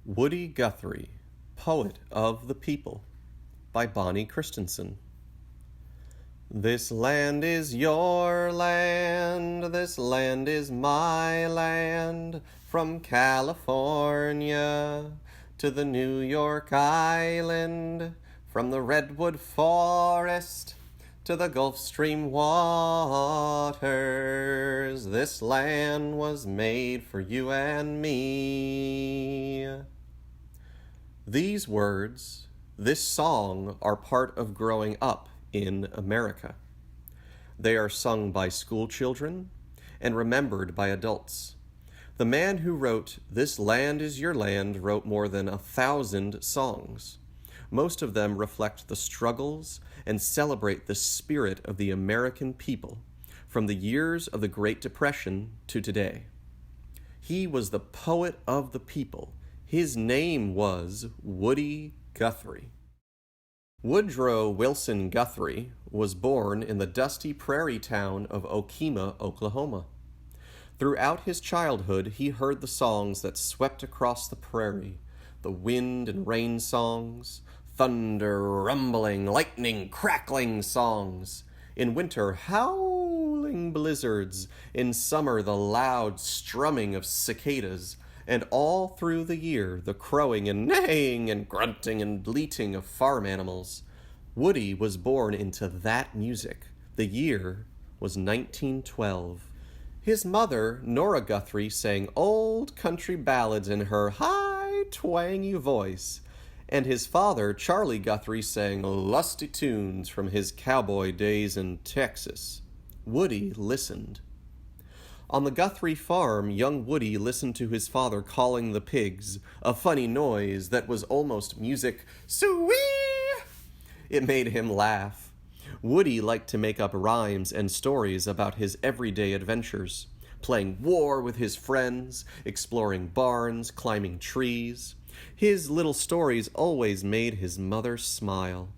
Woody Guthrie, Poet of the People, by Bonnie Christensen. This land is your land, this land is my land, from California to the New York Island, from the redwood forest to the Gulf Stream waters. This land was made for you and me. These words, this song, are part of growing up in America. They are sung by school children and remembered by adults. The man who wrote This Land is Your Land wrote more than 1,000 songs. Most of them reflect the struggles and celebrate the spirit of the American people from the years of the Great Depression to today. He was the poet of the people. His name was Woody Guthrie. Woodrow Wilson Guthrie was born in the dusty prairie town of Okemah, Oklahoma. Throughout his childhood, he heard the songs that swept across the prairie, the wind and rain songs, thunder, rumbling, lightning, crackling songs. In winter, howling blizzards. In summer, the loud strumming of cicadas. And all through the year, the crowing and neighing and grunting and bleating of farm animals. Woody was born into that music. The year was 1912. His mother, Nora Guthrie, sang old country ballads in her high, twangy voice. And his father, Charlie Guthrie, sang lusty tunes from his cowboy days in Texas. Woody listened. On the Guthrie farm, young Woody listened to his father calling the pigs, a funny noise that was almost music. Soo-wee! It made him laugh. Woody liked to make up rhymes and stories about his everyday adventures, playing war with his friends, exploring barns, climbing trees. His little stories always made his mother smile.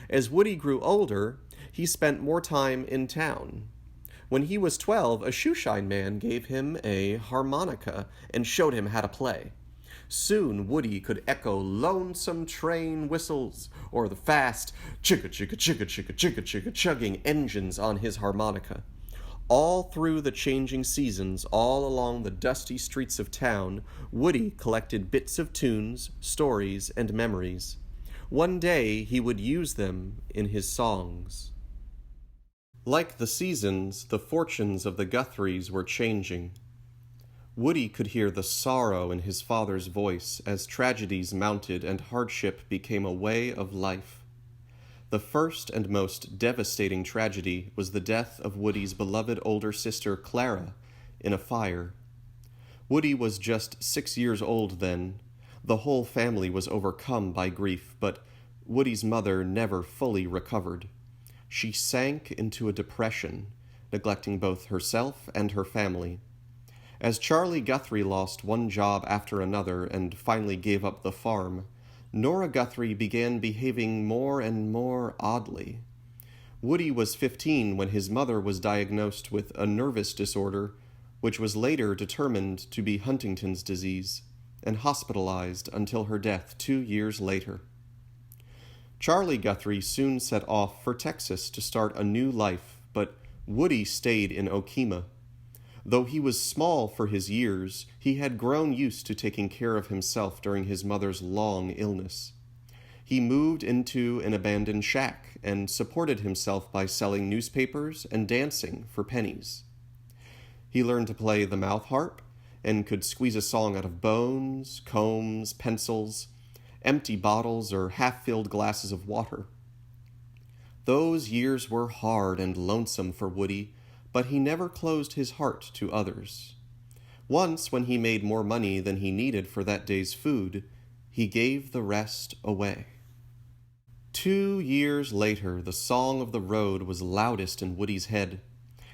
As Woody grew older, he spent more time in town. When he was 12, a shoeshine man gave him a harmonica and showed him how to play. Soon Woody could echo lonesome train whistles or the fast chicka-chicka-chicka-chicka-chicka-chicka chugging engines on his harmonica. All through the changing seasons, all along the dusty streets of town, Woody collected bits of tunes, stories, and memories. One day he would use them in his songs. Like the seasons, the fortunes of the Guthries were changing. Woody could hear the sorrow in his father's voice as tragedies mounted and hardship became a way of life. The first and most devastating tragedy was the death of Woody's beloved older sister Clara in a fire. Woody was just 6 years old then. The whole family was overcome by grief, but Woody's mother never fully recovered. She sank into a depression, neglecting both herself and her family. As Charlie Guthrie lost one job after another and finally gave up the farm, Nora Guthrie began behaving more and more oddly. Woody was 15 when his mother was diagnosed with a nervous disorder, which was later determined to be Huntington's disease, and hospitalized until her death 2 years later. Charlie Guthrie soon set off for Texas to start a new life, but Woody stayed in Okemah. Though he was small for his years, he had grown used to taking care of himself during his mother's long illness. He moved into an abandoned shack and supported himself by selling newspapers and dancing for pennies. He learned to play the mouth harp and could squeeze a song out of bones, combs, pencils, empty bottles, or half-filled glasses of water. Those years were hard and lonesome for Woody, but he never closed his heart to others. Once, when he made more money than he needed for that day's food, he gave the rest away. 2 years later, the song of the road was loudest in Woody's head.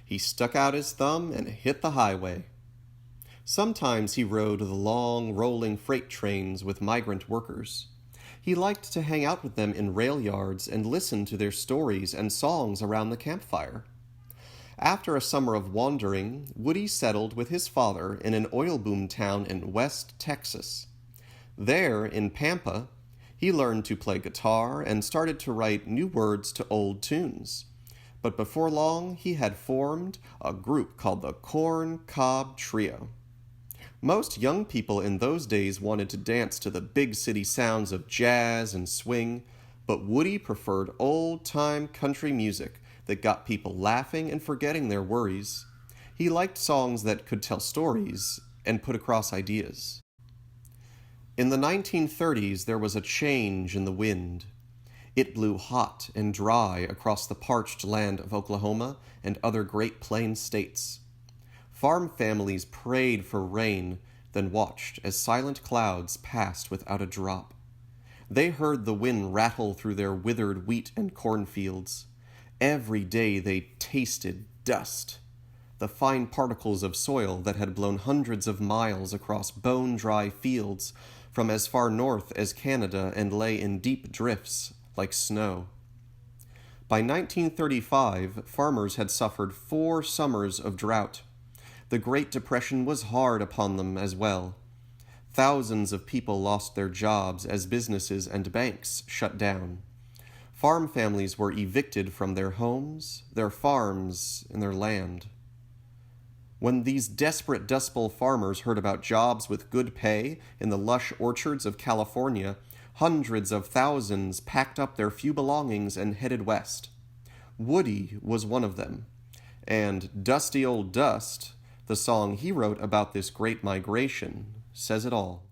He stuck out his thumb and hit the highway. Sometimes he rode the long, rolling freight trains with migrant workers. He liked to hang out with them in rail yards and listen to their stories and songs around the campfire. After a summer of wandering, Woody settled with his father in an oil boom town in West Texas. There, in Pampa, he learned to play guitar and started to write new words to old tunes. But before long, he had formed a group called the Corn Cob Trio. Most young people in those days wanted to dance to the big city sounds of jazz and swing, but Woody preferred old-time country music that got people laughing and forgetting their worries. He liked songs that could tell stories and put across ideas. In the 1930s, there was a change in the wind. It blew hot and dry across the parched land of Oklahoma and other Great Plains states. Farm families prayed for rain, then watched as silent clouds passed without a drop. They heard the wind rattle through their withered wheat and cornfields. Every day they tasted dust, the fine particles of soil that had blown hundreds of miles across bone-dry fields from as far north as Canada and lay in deep drifts like snow. By 1935, farmers had suffered 4 summers of drought. The Great Depression was hard upon them as well. Thousands of people lost their jobs as businesses and banks shut down. Farm families were evicted from their homes, their farms, and their land. When these desperate Dust Bowl farmers heard about jobs with good pay in the lush orchards of California, hundreds of thousands packed up their few belongings and headed west. Woody was one of them, and Dusty Old Dust, the song he wrote about this great migration, says it all.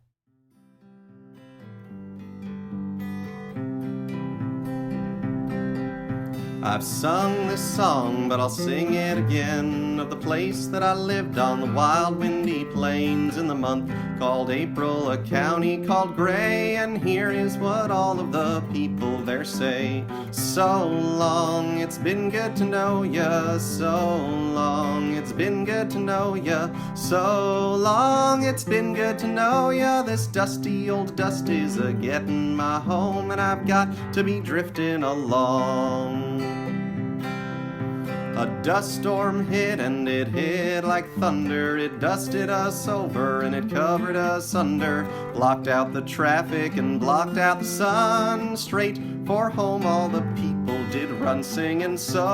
I've sung this song, but I'll sing it again, of the place that I lived on the wild windy plains in the month called April, a county called Gray, and here is what all of the people there say. So long, it's been good to know ya, so long, it's been good to know ya, so long, it's been good to know ya. This dusty old dust is a-getting my home, and I've got to be drifting along. A dust storm hit, and it hit like thunder. It dusted us over and it covered us under, blocked out the traffic and blocked out the sun. Straight for home all the people did run, singing, so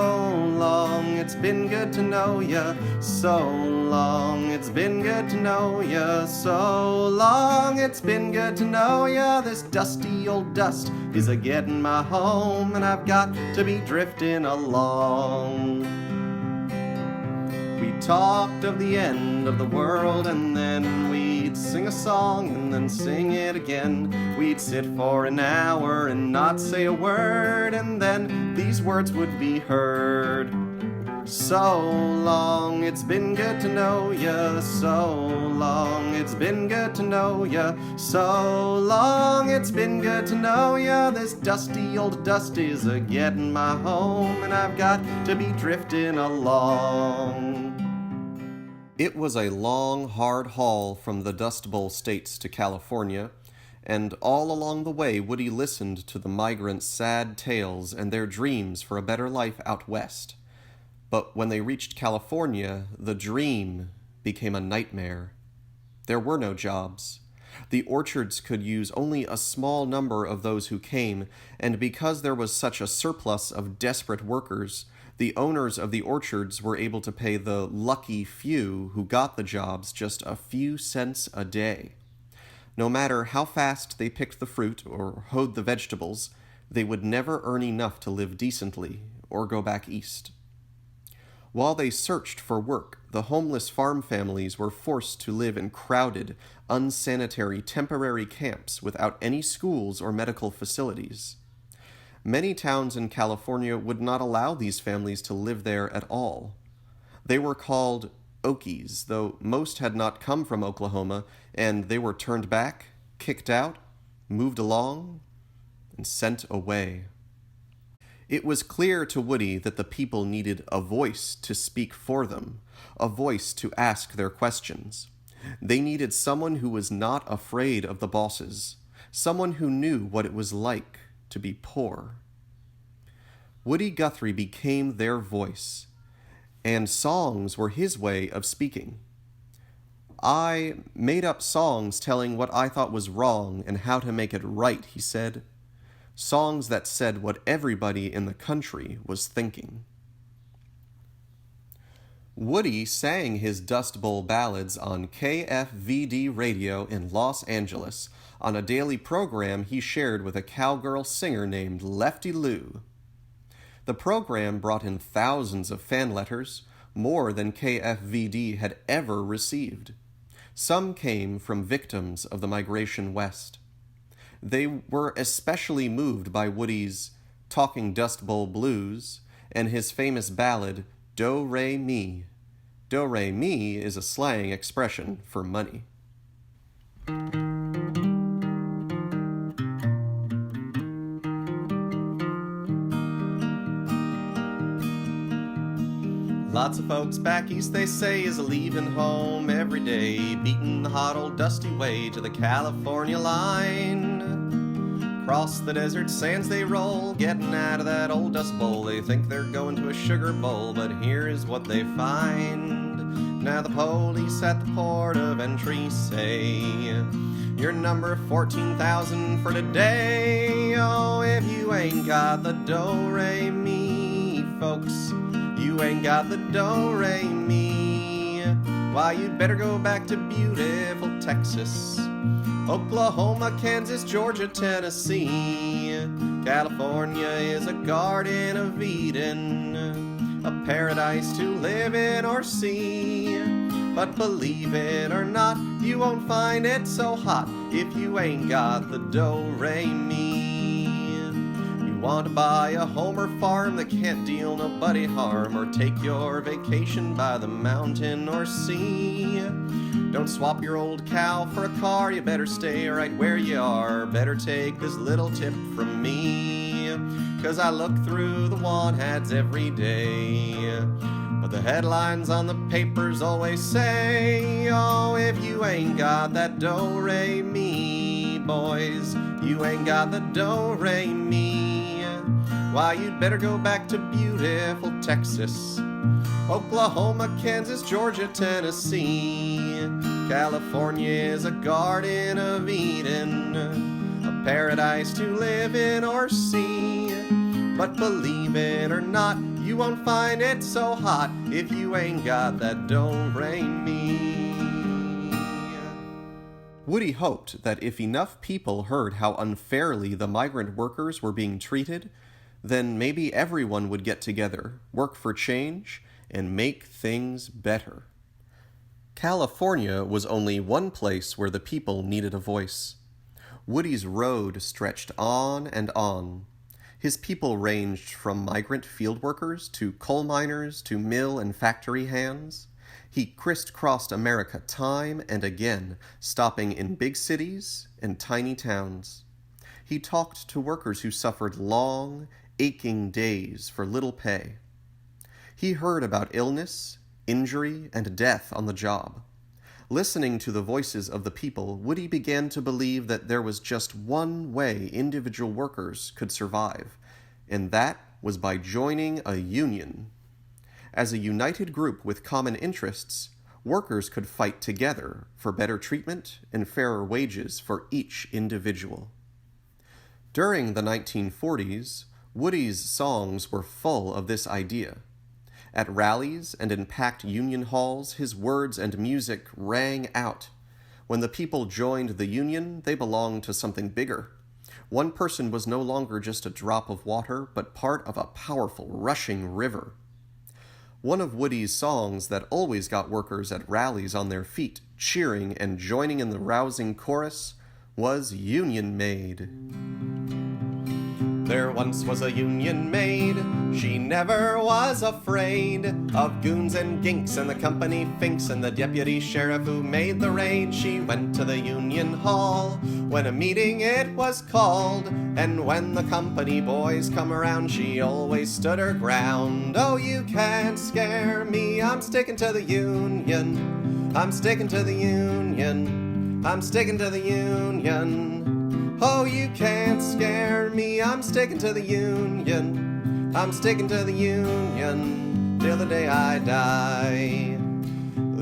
long, it's been good to know ya, so long, it's been good to know ya, so long, it's been good to know ya. This dusty old dust is a-getting my home, and I've got to be drifting along. We talked of the end of the world, and then we'd sing a song and then sing it again. We'd sit for an hour and not say a word, and then these words would be heard. So long, it's been good to know ya, so long, it's been good to know ya, so long, it's been good to know ya. This dusty old dust is a-getting my home, and I've got to be drifting along. It was a long, hard haul from the Dust Bowl states to California, and all along the way Woody listened to the migrants' sad tales and their dreams for a better life out west. But when they reached California, the dream became a nightmare. There were no jobs. The orchards could use only a small number of those who came, and because there was such a surplus of desperate workers, the owners of the orchards were able to pay the lucky few who got the jobs just a few cents a day. No matter how fast they picked the fruit or hoed the vegetables, they would never earn enough to live decently or go back east. While they searched for work, the homeless farm families were forced to live in crowded, unsanitary temporary camps without any schools or medical facilities. Many towns in California would not allow these families to live there at all. They were called Okies, though most had not come from Oklahoma, and they were turned back, kicked out, moved along, and sent away. It was clear to Woody that the people needed a voice to speak for them, a voice to ask their questions. They needed someone who was not afraid of the bosses, someone who knew what it was like to be poor. Woody Guthrie became their voice, and songs were his way of speaking. I made up songs telling what I thought was wrong and how to make it right, he said. Songs that said what everybody in the country was thinking. Woody sang his Dust Bowl ballads on KFVD radio in Los Angeles on a daily program he shared with a cowgirl singer named Lefty Lou. The program brought in thousands of fan letters, more than KFVD had ever received. Some came from victims of the migration west. They were especially moved by Woody's Talking Dust Bowl Blues and his famous ballad, Do-Re-Mi. Do-Re-Mi is a slang expression for money. Lots of folks back east, they say, is leaving home every day, beating the hot old dusty way to the California line. Across the desert sands they roll, getting out of that old dust bowl. They think they're going to a sugar bowl, but here is what they find. Now the police at the port of entry say, your number 14,000 for today. Oh, if you ain't got the do-re-mi, folks, you ain't got the do-re-mi, why, you'd better go back to beautiful Texas, Oklahoma, Kansas, Georgia, Tennessee. California is a garden of Eden, a paradise to live in or see. But believe it or not, you won't find it so hot if you ain't got the do-re-mi. Want to buy a home or farm that can't deal nobody harm, or take your vacation by the mountain or sea. Don't swap your old cow for a car, you better stay right where you are. Better take this little tip from me, 'cause I look through the want ads every day, but the headlines on the papers always say, oh, if you ain't got that do-re-mi, boys, you ain't got the do-re-mi, why, you'd better go back to beautiful Texas, Oklahoma, Kansas, Georgia, Tennessee. California is a garden of Eden, a paradise to live in or see. But believe it or not, you won't find it so hot if you ain't got that do-re-mi. Woody hoped that if enough people heard how unfairly the migrant workers were being treated, then maybe everyone would get together, work for change, and make things better. California was only one place where the people needed a voice. Woody's road stretched on and on. His people ranged from migrant field workers to coal miners to mill and factory hands. He crisscrossed America time and again, stopping in big cities and tiny towns. He talked to workers who suffered long, aching days for little pay. He heard about illness, injury, and death on the job. Listening to the voices of the people, Woody began to believe that there was just one way individual workers could survive, and that was by joining a union. As a united group with common interests, workers could fight together for better treatment and fairer wages for each individual. During the 1940s, Woody's songs were full of this idea. At rallies and in packed union halls, his words and music rang out. When the people joined the union, they belonged to something bigger. One person was no longer just a drop of water, but part of a powerful, rushing river. One of Woody's songs that always got workers at rallies on their feet, cheering and joining in the rousing chorus, was Union Maid. There once was a Union maid, she never was afraid of goons and ginks and the company finks and the deputy sheriff who made the raid. She went to the Union Hall when a meeting it was called, and when the company boys come around, she always stood her ground. Oh, you can't scare me, I'm sticking to the Union, I'm sticking to the Union, I'm sticking to the Union. Oh, you can't scare me, I'm sticking to the Union, I'm sticking to the Union, till the day I die.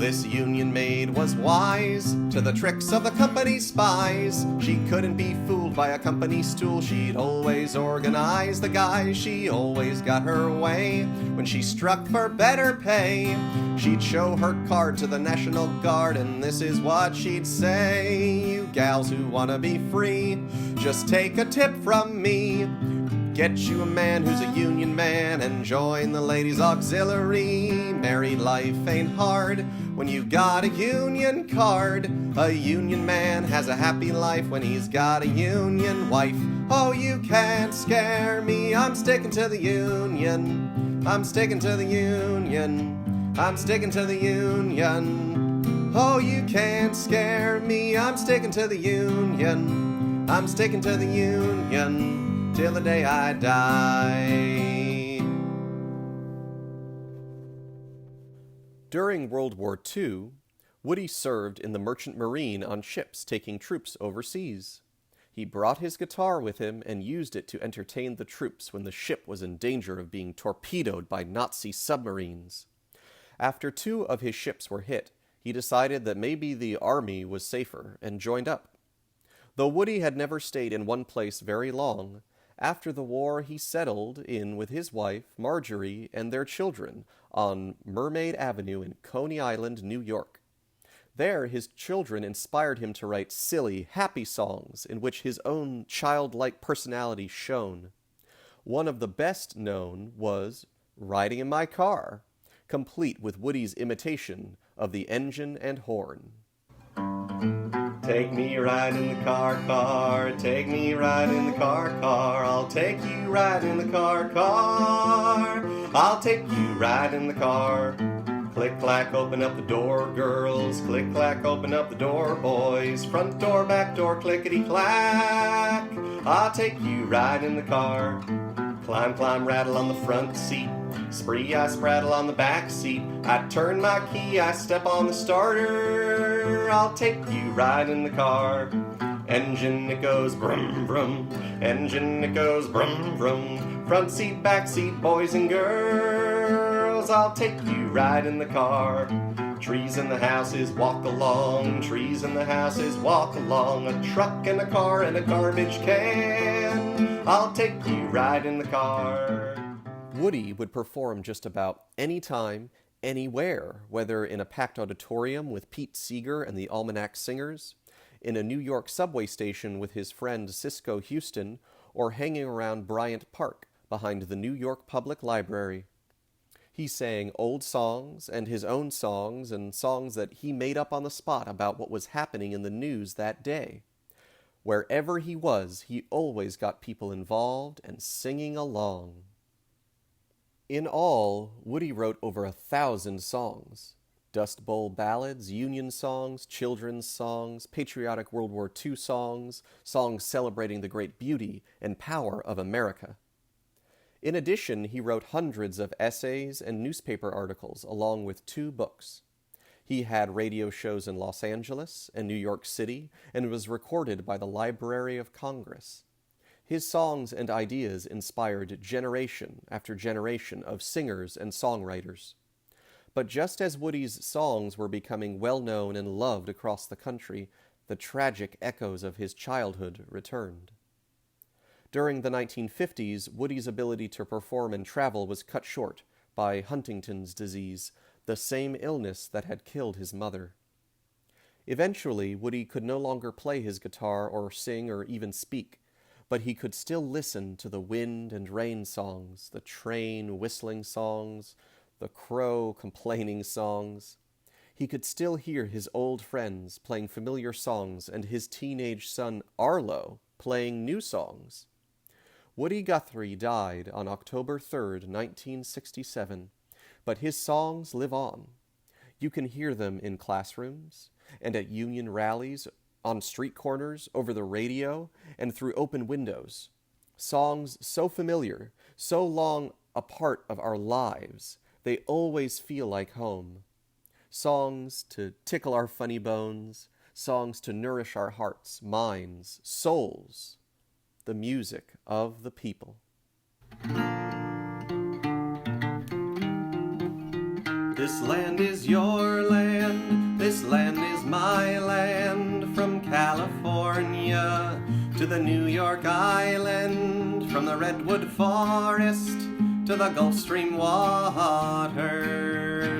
This union maid was wise to the tricks of the company's spies. She couldn't be fooled by a company stool. She'd always organize the guys. She always got her way when she struck for better pay. She'd show her card to the National Guard, and this is what she'd say: "You gals who wanna be free, just take a tip from me. Get you a man who's a union man and join the ladies' auxiliary. Married life ain't hard when you got a union card. A union man has a happy life when he's got a union wife. Oh, you can't scare me, I'm sticking to the union. I'm sticking to the union. I'm sticking to the union. Oh, you can't scare me, I'm sticking to the union. I'm sticking to the union till the day I die." During World War II, Woody served in the Merchant Marine on ships taking troops overseas. He brought his guitar with him and used it to entertain the troops when the ship was in danger of being torpedoed by Nazi submarines. After 2 of his ships were hit, he decided that maybe the army was safer and joined up. Though Woody had never stayed in one place very long, after the war he settled in with his wife, Marjorie, and their children on Mermaid Avenue in Coney Island, New York. There, his children inspired him to write silly, happy songs in which his own childlike personality shone. One of the best known was "Riding in My Car," complete with Woody's imitation of the engine and horn. Take me right in the car, car. Take me right in the car, car. I'll take you right in the car, car. I'll take you right in the car. Click, clack, open up the door, girls. Click, clack, open up the door, boys. Front door, back door, clickety, clack. I'll take you right in the car. Climb, climb, rattle on the front seat. Spree, I spraddle on the back seat. I turn my key, I step on the starter. I'll take you right in the car. Engine, it goes brum, brum. Engine, it goes brum, brum. Front seat, back seat, boys and girls. I'll take you right in the car. Trees in the houses, walk along. Trees in the houses, walk along. A truck and a car and a garbage can. I'll take you right in the car. Woody would perform just about any time, anywhere, whether in a packed auditorium with Pete Seeger and the Almanac Singers, in a New York subway station with his friend Cisco Houston, or hanging around Bryant Park behind the New York Public Library. He sang old songs and his own songs and songs that he made up on the spot about what was happening in the news that day. Wherever he was, he always got people involved and singing along. In all, Woody wrote over 1,000 songs. Dust Bowl ballads, Union songs, children's songs, patriotic World War II songs, songs celebrating the great beauty and power of America. In addition, he wrote hundreds of essays and newspaper articles, along with 2 books. He had radio shows in Los Angeles and New York City, and was recorded by the Library of Congress. His songs and ideas inspired generation after generation of singers and songwriters. But just as Woody's songs were becoming well-known and loved across the country, the tragic echoes of his childhood returned. During the 1950s, Woody's ability to perform and travel was cut short by Huntington's disease, the same illness that had killed his mother. Eventually, Woody could no longer play his guitar or sing or even speak, but he could still listen to the wind and rain songs, the train whistling songs, the crow complaining songs. He could still hear his old friends playing familiar songs and his teenage son Arlo playing new songs. Woody Guthrie died on October 3rd, 1967, but his songs live on. You can hear them in classrooms and at union rallies, on street corners, over the radio, and through open windows. Songs so familiar, so long a part of our lives, they always feel like home. Songs to tickle our funny bones, songs to nourish our hearts, minds, souls. The music of the people. This land is your land, this land is my land. From California to the New York Island, from the redwood forest to the Gulf Stream waters.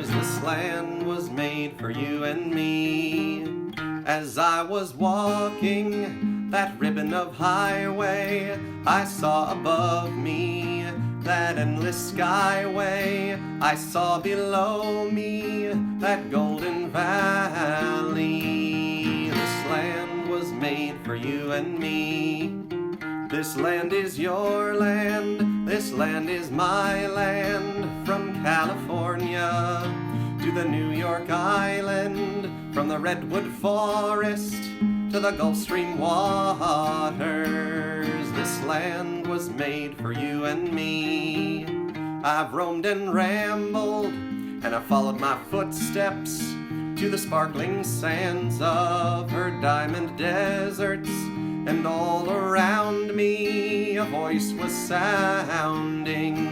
This land was made for you and me. As I was walking that ribbon of highway, I saw above me that endless skyway. I saw below me that golden valley. This land was made for you and me. This land is your land, this land is my land. From California to the New York Island, from the redwood forest to the Gulf Stream waters. This land was made for you and me. I've roamed and rambled, and I've followed my footsteps to the sparkling sands of her diamond deserts. And all around me a voice was sounding.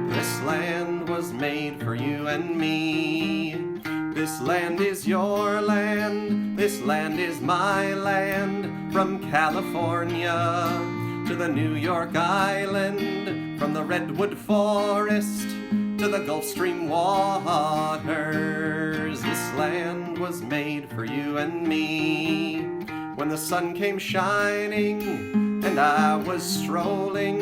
This land was made for you and me. This land is your land, this land is my land. From California to the New York Island, from the redwood forest to the Gulf Stream waters. This land was made for you and me. When the sun came shining and I was strolling,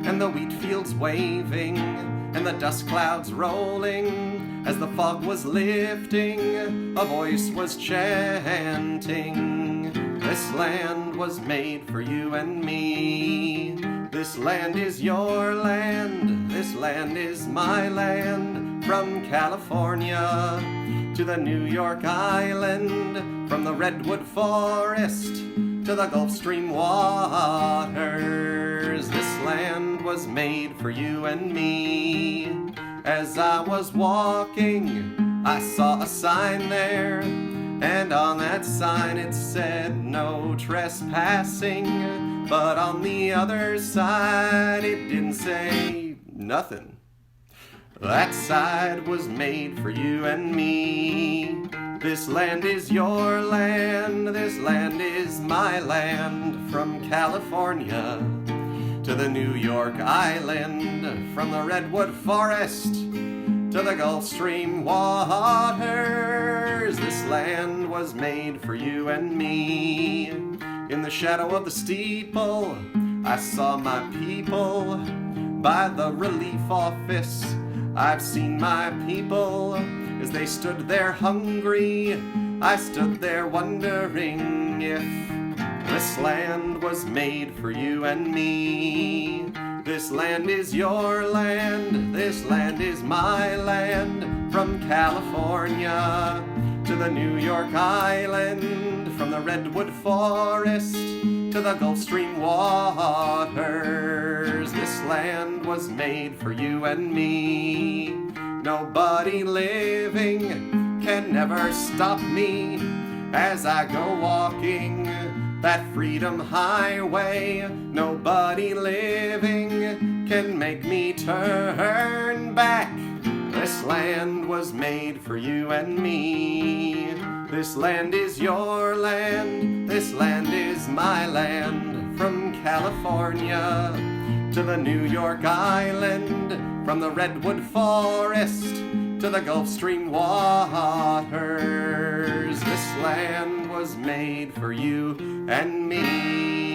and the wheat fields waving and the dust clouds rolling, as the fog was lifting, a voice was chanting. This land was made for you and me. This land is your land, this land is my land. From California to the New York Island, from the redwood forest to the Gulf Stream waters. This land was made for you and me. As I was walking, I saw a sign there, and on that sign it said no trespassing. But on the other side it didn't say nothing. That side was made for you and me. This land is your land, this land is my land. From California to the New York Island, from the redwood forest to the Gulf Stream waters. This land was made for you and me. In the shadow of the steeple, I saw my people. By the relief office, I've seen my people. As they stood there hungry, I stood there wondering if this land was made for you and me. This land is your land, this land is my land. From California to the New York Island, from the redwood forest to the Gulf Stream waters. This land was made for you and me. Nobody living can never stop me as I go walking that freedom highway. Nobody living can make me turn back. This land was made for you and me. This land is your land, this land is my land. From California to the New York Island, from the redwood forest to the Gulf Stream waters. This land was made for you and me.